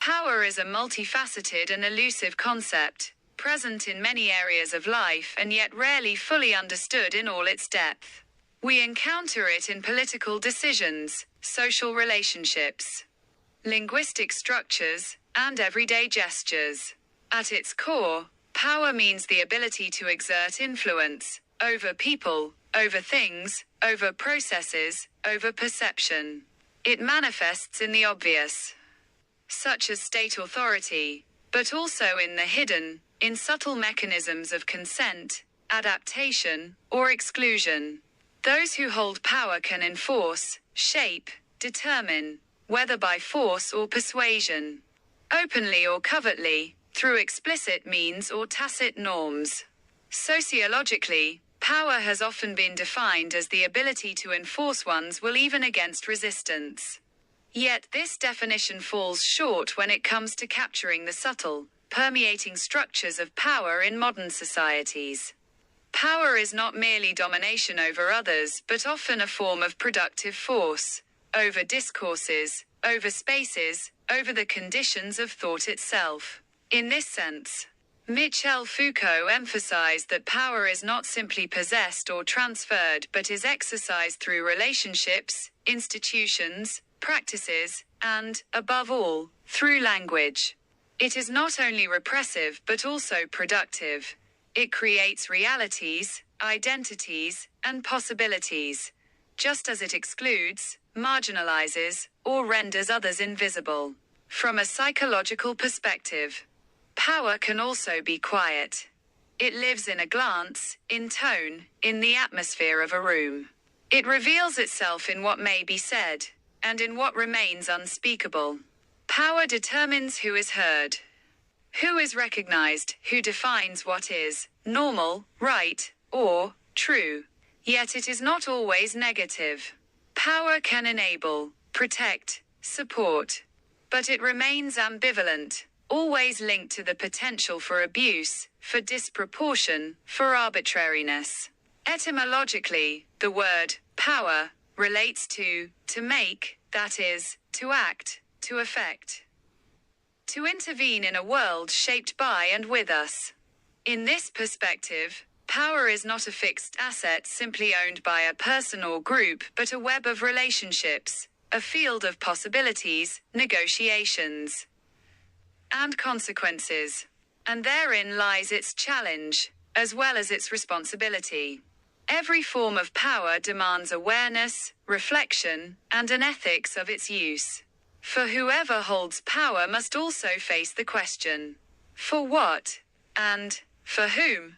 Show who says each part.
Speaker 1: Power is a multifaceted and elusive concept, present in many areas of life and yet rarely fully understood in all its depth. We encounter it in political decisions, social relationships, linguistic structures, and everyday gestures. At its core, power means the ability to exert influence over people, over things, over processes, over perception. It manifests in the obvious, such as state authority, but also in the hidden, in subtle mechanisms of consent, adaptation, or exclusion. Those who hold power can enforce, shape, determine, whether by force or persuasion, openly or covertly, through explicit means or tacit norms. Sociologically, power has often been defined as the ability to enforce one's will even against resistance. Yet this definition falls short when it comes to capturing the subtle, permeating structures of power in modern societies. Power is not merely domination over others, but often a form of productive force, over discourses, over spaces, over the conditions of thought itself. In this sense, Michel Foucault emphasized that power is not simply possessed or transferred but is exercised through relationships, institutions, practices, and, above all, through language. It is not only repressive but also productive. It creates realities, identities, and possibilities, just as it excludes, marginalizes, or renders others invisible. From a psychological perspective, power can also be quiet. It lives in a glance, in tone, in the atmosphere of a room. It reveals itself in what may be said, and in what remains unspeakable. Power determines who is heard, who is recognized, who defines what is normal, right, or true. Yet it is not always negative. Power can enable, protect, support, but it remains ambivalent, always linked to the potential for abuse, for disproportion, for arbitrariness. Etymologically, the word power relates to make, that is, to act, to affect, to intervene in a world shaped by and with us. In this perspective, power is not a fixed asset simply owned by a person or group, but a web of relationships, a field of possibilities, negotiations, and consequences. And therein lies its challenge, as well as its responsibility. Every form of power demands awareness, reflection, and an ethics of its use. For whoever holds power must also face the question, for what, and for whom,